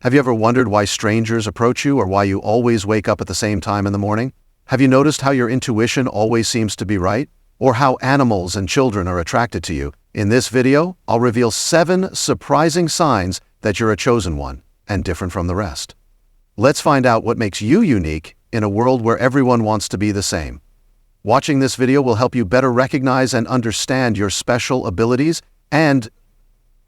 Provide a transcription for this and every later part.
Have you ever wondered why strangers approach you or why you always wake up at the same time in the morning? Have you noticed how your intuition always seems to be right? Or how animals and children are attracted to you? In this video, I'll reveal 7 surprising signs that you're a chosen one and different from the rest. Let's find out what makes you unique in a world where everyone wants to be the same. Watching this video will help you better recognize and understand your special abilities and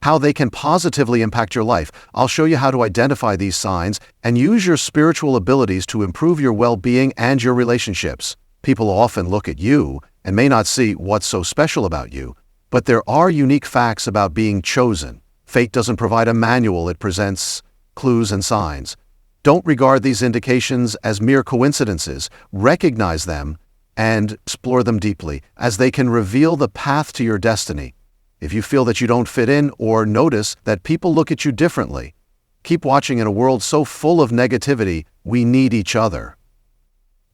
how they can positively impact your life. I'll show you how to identify these signs and use your spiritual abilities to improve your well-being and your relationships. People often look at you and may not see what's so special about you, but there are unique facts about being chosen. Fate doesn't provide a manual, it presents clues and signs. Don't regard these indications as mere coincidences. Recognize them and explore them deeply, as they can reveal the path to your destiny. If you feel that you don't fit in or notice that people look at you differently, keep watching. In a world so full of negativity, we need each other.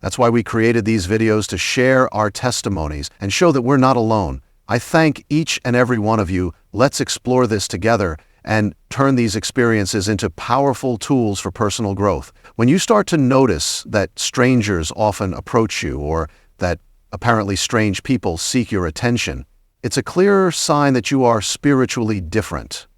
That's why we created these videos, to share our testimonies and show that we're not alone. I thank each and every one of you. Let's explore this together and turn these experiences into powerful tools for personal growth. When you start to notice that strangers often approach you or that apparently strange people seek your attention, it's a clear sign that you are spiritually different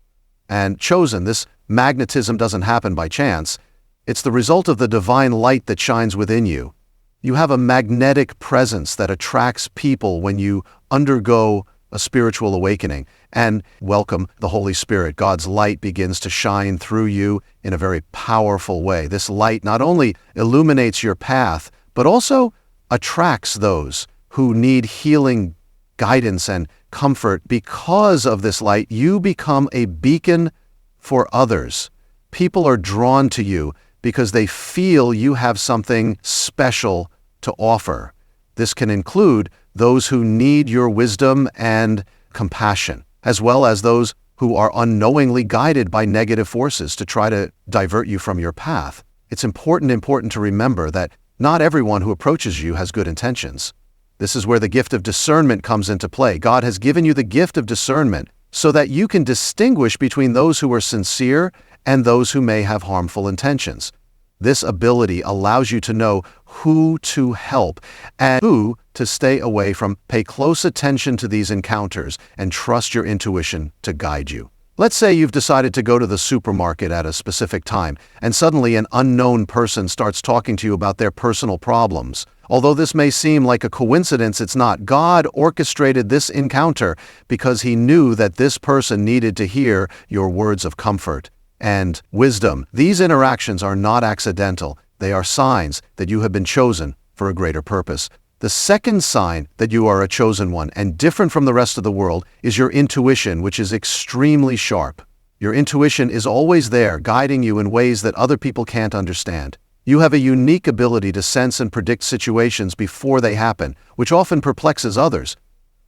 and chosen. This magnetism doesn't happen by chance. It's the result of the divine light that shines within you. You have a magnetic presence that attracts people when you undergo a spiritual awakening. And welcome the Holy Spirit. God's light begins to shine through you in a very powerful way. This light not only illuminates your path, but also attracts those who need healing, guidance, and comfort. Because of this light, you become a beacon for others. People are drawn to you because they feel you have something special to offer. This can include those who need your wisdom and compassion, as well as those who are unknowingly guided by negative forces to try to divert you from your path. It's important to remember that not everyone who approaches you has good intentions. This is where the gift of discernment comes into play. God has given you the gift of discernment so that you can distinguish between those who are sincere and those who may have harmful intentions. This ability allows you to know who to help and who to stay away from. Pay close attention to these encounters and trust your intuition to guide you. Let's say you've decided to go to the supermarket at a specific time, and suddenly an unknown person starts talking to you about their personal problems. Although this may seem like a coincidence, it's not. God orchestrated this encounter because He knew that this person needed to hear your words of comfort and wisdom. These interactions are not accidental. They are signs that you have been chosen for a greater purpose. The second sign that you are a chosen one and different from the rest of the world is your intuition, which is extremely sharp. Your intuition is always there, guiding you in ways that other people can't understand. You have a unique ability to sense and predict situations before they happen, which often perplexes others.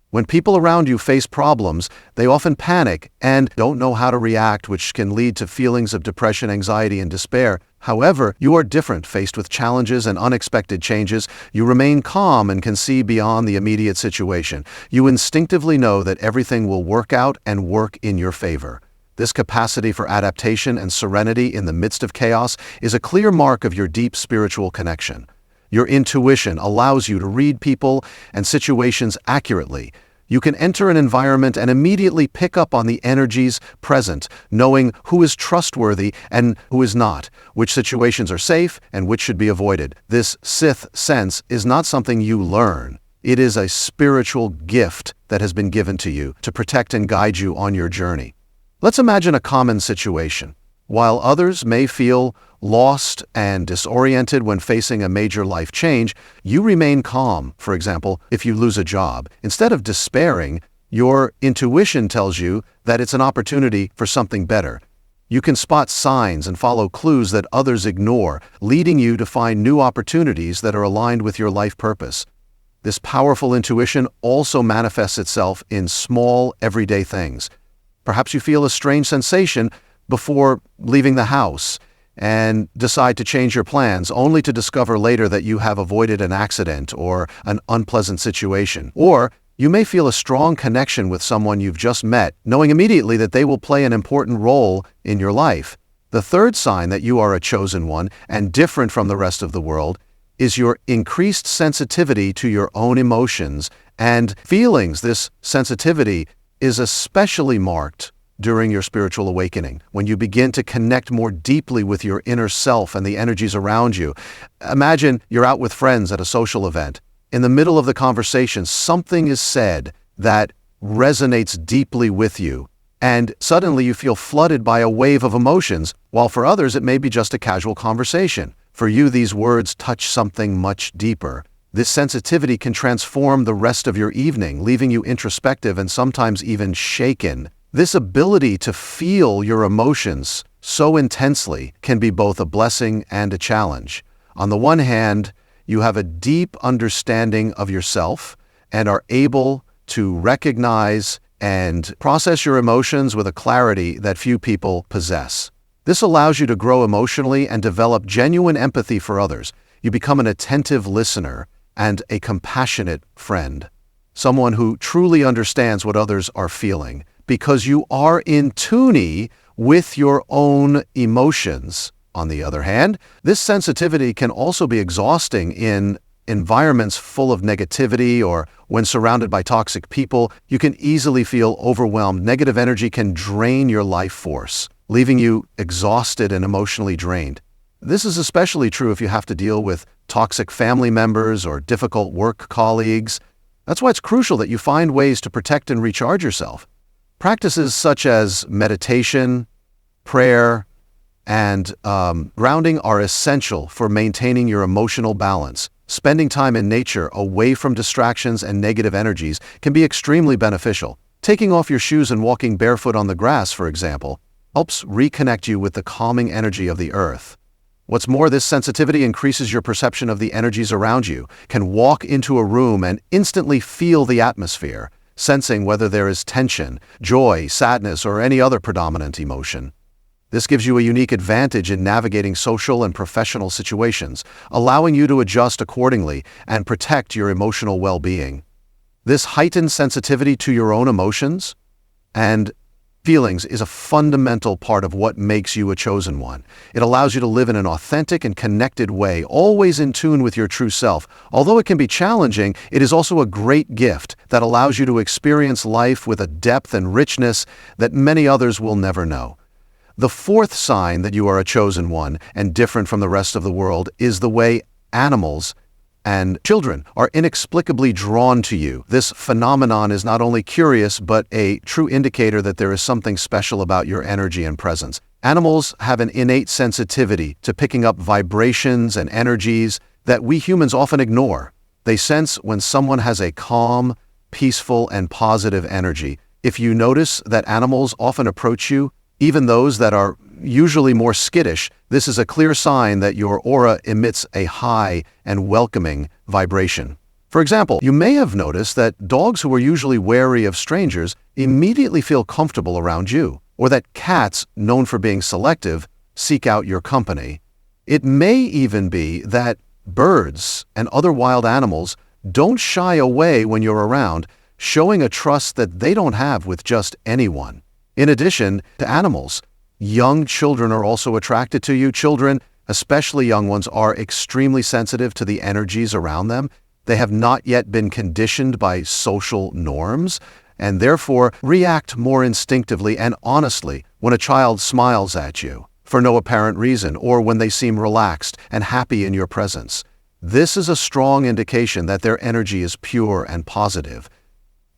When people around you face problems, they often panic and don't know how to react, which can lead to feelings of depression, anxiety, and despair. However, you are different. Faced with challenges and unexpected changes, you remain calm and can see beyond the immediate situation. You instinctively know that everything will work out and work in your favor. This capacity for adaptation and serenity in the midst of chaos is a clear mark of your deep spiritual connection. Your intuition allows you to read people and situations accurately. You can enter an environment and immediately pick up on the energies present, knowing who is trustworthy and who is not, which situations are safe and which should be avoided. This sixth sense is not something you learn. It is a spiritual gift that has been given to you to protect and guide you on your journey. Let's imagine a common situation. While others may feel lost and disoriented when facing a major life change, you remain calm. For example, if you lose a job, instead of despairing, your intuition tells you that it's an opportunity for something better. You can spot signs and follow clues that others ignore, leading you to find new opportunities that are aligned with your life purpose. This powerful intuition also manifests itself in small, everyday things. Perhaps you feel a strange sensation before leaving the house and decide to change your plans, only to discover later that you have avoided an accident or an unpleasant situation. Or you may feel a strong connection with someone you've just met, knowing immediately that they will play an important role in your life. The third sign that you are a chosen one and different from the rest of the world is your increased sensitivity to your own emotions and feelings. This sensitivity is especially marked during your spiritual awakening, when you begin to connect more deeply with your inner self and the energies around you. Imagine you're out with friends at a social event. In the middle of the conversation, something is said that resonates deeply with you, and suddenly you feel flooded by a wave of emotions, while for others it may be just a casual conversation. For you, these words touch something much deeper. This sensitivity can transform the rest of your evening, leaving you introspective and sometimes even shaken. This ability to feel your emotions so intensely can be both a blessing and a challenge. On the one hand, you have a deep understanding of yourself and are able to recognize and process your emotions with a clarity that few people possess. This allows you to grow emotionally and develop genuine empathy for others. You become an attentive listener and a compassionate friend, someone who truly understands what others are feeling, because you are in tune with your own emotions. On the other hand, this sensitivity can also be exhausting in environments full of negativity or when surrounded by toxic people. You can easily feel overwhelmed. Negative energy can drain your life force, leaving you exhausted and emotionally drained. This is especially true if you have to deal with toxic family members or difficult work colleagues. That's why it's crucial that you find ways to protect and recharge yourself. Practices such as meditation, prayer, and grounding are essential for maintaining your emotional balance. Spending time in nature away from distractions and negative energies can be extremely beneficial. Taking off your shoes and walking barefoot on the grass, for example, helps reconnect you with the calming energy of the earth. What's more, this sensitivity increases your perception of the energies around you. Can walk into a room and instantly feel the atmosphere, sensing whether there is tension, joy, sadness, or any other predominant emotion. This gives you a unique advantage in navigating social and professional situations, allowing you to adjust accordingly and protect your emotional well-being. This heightened sensitivity to your own emotions and feelings is a fundamental part of what makes you a chosen one. It allows you to live in an authentic and connected way, always in tune with your true self. Although it can be challenging, it is also a great gift that allows you to experience life with a depth and richness that many others will never know. The fourth sign that you are a chosen one and different from the rest of the world is the way animals and children are inexplicably drawn to you. This phenomenon is not only curious, but a true indicator that there is something special about your energy and presence. Animals have an innate sensitivity to picking up vibrations and energies that we humans often ignore. They sense when someone has a calm, peaceful, and positive energy. If you notice that animals often approach you, even those that are usually more skittish, this is a clear sign that your aura emits a high and welcoming vibration. For example, you may have noticed that dogs who are usually wary of strangers immediately feel comfortable around you, or that cats, known for being selective, seek out your company. It may even be that birds and other wild animals don't shy away when you're around, showing a trust that they don't have with just anyone. In addition to animals, young children are also attracted to you. Children, especially young ones, are extremely sensitive to the energies around them. They have not yet been conditioned by social norms and therefore react more instinctively and honestly when a child smiles at you for no apparent reason or when they seem relaxed and happy in your presence. This is a strong indication that their energy is pure and positive.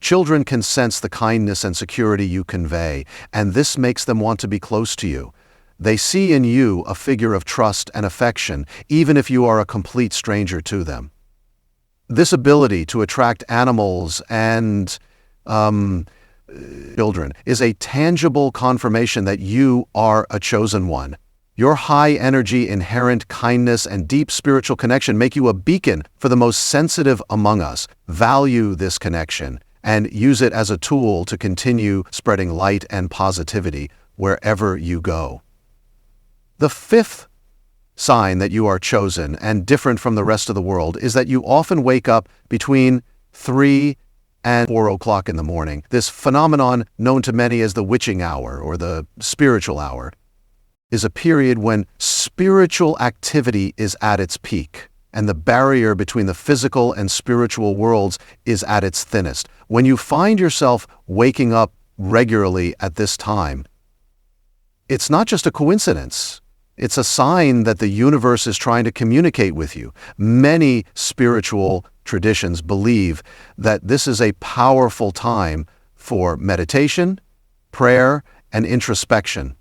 Children can sense the kindness and security you convey, and this makes them want to be close to you. They see in you a figure of trust and affection, even if you are a complete stranger to them. This ability to attract animals and children is a tangible confirmation that you are a chosen one. Your high energy, inherent kindness, and deep spiritual connection make you a beacon for the most sensitive among us. Value this connection and use it as a tool to continue spreading light and positivity wherever you go. The fifth sign that you are chosen and different from the rest of the world is that you often wake up between 3 and 4 o'clock in the morning. This phenomenon, known to many as the witching hour or the spiritual hour, is a period when spiritual activity is at its peak, and the barrier between the physical and spiritual worlds is at its thinnest. When you find yourself waking up regularly at this time, it's not just a coincidence. It's a sign that the universe is trying to communicate with you. Many spiritual traditions believe that this is a powerful time for meditation, prayer, and introspection.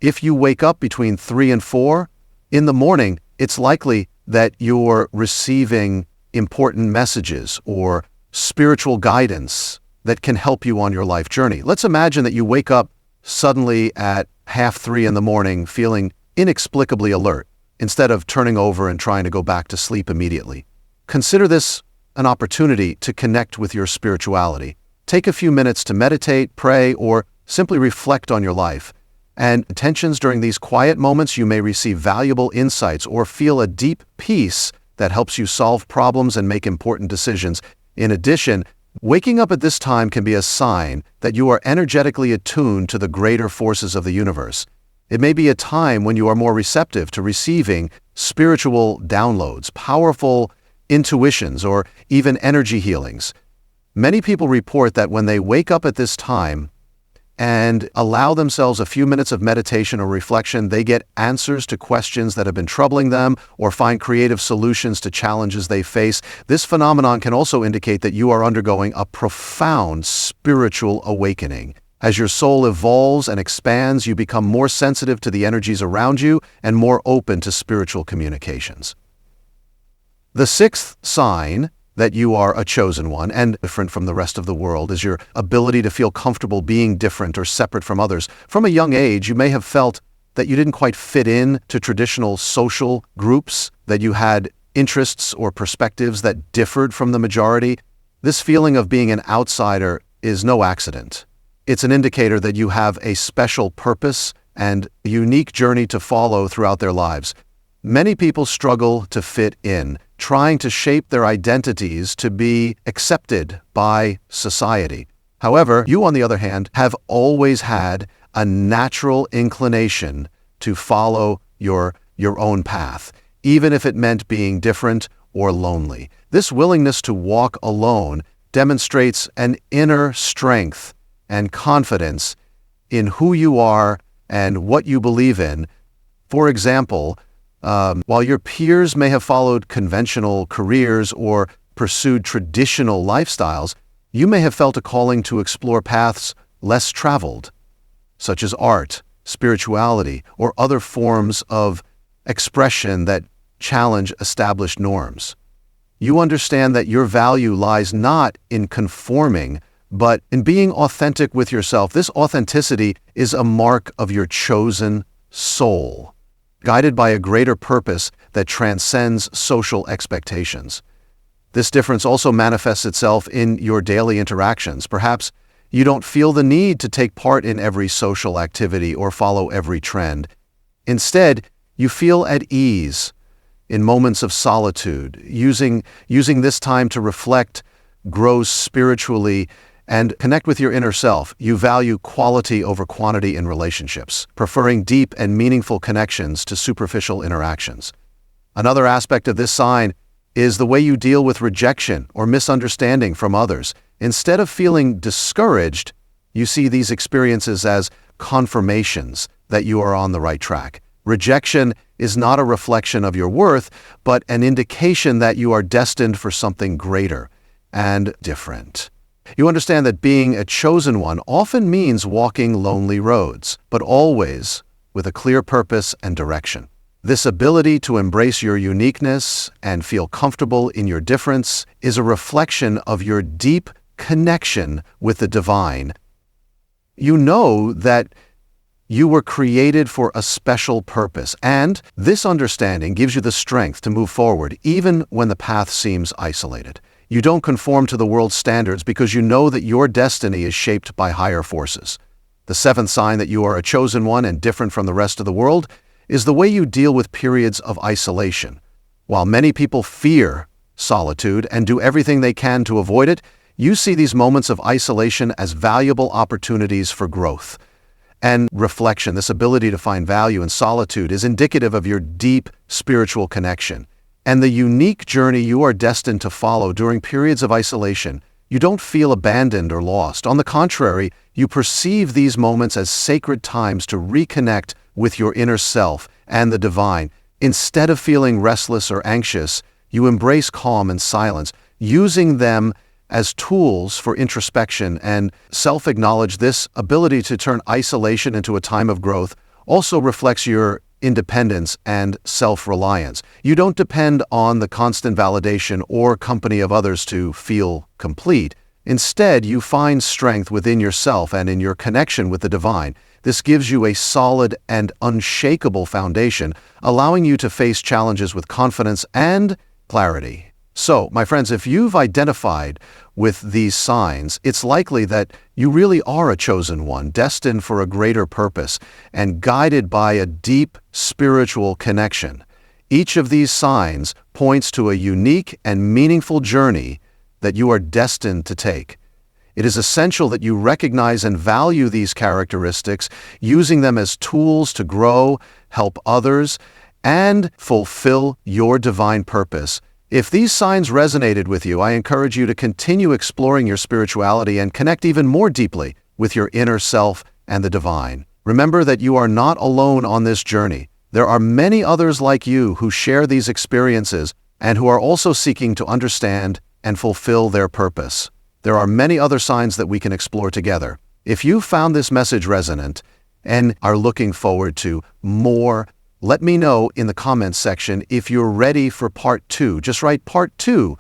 If you wake up between 3 and 4 in the morning, it's likely that you're receiving important messages or spiritual guidance that can help you on your life journey. Let's imagine that you wake up suddenly at 2:30 in the morning feeling inexplicably alert, instead of turning over and trying to go back to sleep immediately. Consider this an opportunity to connect with your spirituality. Take a few minutes to meditate, pray, or simply reflect on your life. And intentions during these quiet moments, you may receive valuable insights or feel a deep peace that helps you solve problems and make important decisions. In addition, waking up at this time can be a sign that you are energetically attuned to the greater forces of the universe. It may be a time when you are more receptive to receiving spiritual downloads, powerful intuitions, or even energy healings. Many people report that when they wake up at this time and allow themselves a few minutes of meditation or reflection, they get answers to questions that have been troubling them or find creative solutions to challenges they face. This phenomenon can also indicate that you are undergoing a profound spiritual awakening. As your soul evolves and expands, you become more sensitive to the energies around you and more open to spiritual communications. The sixth sign that you are a chosen one and different from the rest of the world is your ability to feel comfortable being different or separate from others. From a young age, you may have felt that you didn't quite fit in to traditional social groups, that you had interests or perspectives that differed from the majority. This feeling of being an outsider is no accident. It's an indicator that you have a special purpose and a unique journey to follow throughout their lives. Many people struggle to fit in, trying to shape their identities to be accepted by society. However, you, on the other hand, have always had a natural inclination to follow your own path, even if it meant being different or lonely. This willingness to walk alone demonstrates an inner strength and confidence in who you are and what you believe in. For example, while your peers may have followed conventional careers or pursued traditional lifestyles, you may have felt a calling to explore paths less traveled, such as art, spirituality, or other forms of expression that challenge established norms. You understand that your value lies not in conforming, but in being authentic with yourself. This authenticity is a mark of your chosen soul, guided by a greater purpose that transcends social expectations. This difference also manifests itself in your daily interactions. Perhaps you don't feel the need to take part in every social activity or follow every trend. Instead, you feel at ease in moments of solitude, using this time to reflect, grow spiritually, and connect with your inner self. You value quality over quantity in relationships, preferring deep and meaningful connections to superficial interactions. Another aspect of this sign is the way you deal with rejection or misunderstanding from others. Instead of feeling discouraged, you see these experiences as confirmations that you are on the right track. Rejection is not a reflection of your worth, but an indication that you are destined for something greater and different. You understand that being a chosen one often means walking lonely roads, but always with a clear purpose and direction. This ability to embrace your uniqueness and feel comfortable in your difference is a reflection of your deep connection with the divine. You know that you were created for a special purpose, and this understanding gives you the strength to move forward even when the path seems isolated. You don't conform to the world's standards because you know that your destiny is shaped by higher forces. The seventh sign that you are a chosen one and different from the rest of the world is the way you deal with periods of isolation. While many people fear solitude and do everything they can to avoid it, you see these moments of isolation as valuable opportunities for growth. and reflection, this ability to find value in solitude, is indicative of your deep spiritual connection and the unique journey you are destined to follow during periods of isolation. You don't feel abandoned or lost. On the contrary, you perceive these moments as sacred times to reconnect with your inner self and the divine. Instead of feeling restless or anxious, you embrace calm and silence, using them as tools for introspection and self-acknowledge. This ability to turn isolation into a time of growth also reflects your independence and self-reliance. You don't depend on the constant validation or company of others to feel complete. Instead, you find strength within yourself and in your connection with the divine. This gives you a solid and unshakable foundation, allowing you to face challenges with confidence and clarity. So, my friends, if you've identified with these signs, it's likely that you really are a chosen one, destined for a greater purpose and guided by a deep spiritual connection. Each of these signs points to a unique and meaningful journey that you are destined to take. It is essential that you recognize and value these characteristics, using them as tools to grow, help others, and fulfill your divine purpose. If these signs resonated with you, I encourage you to continue exploring your spirituality and connect even more deeply with your inner self and the divine. Remember that you are not alone on this journey. There are many others like you who share these experiences and who are also seeking to understand and fulfill their purpose. There are many other signs that we can explore together. If you found this message resonant and are looking forward to more, let me know in the comments section if you're ready for part 2. Just write part 2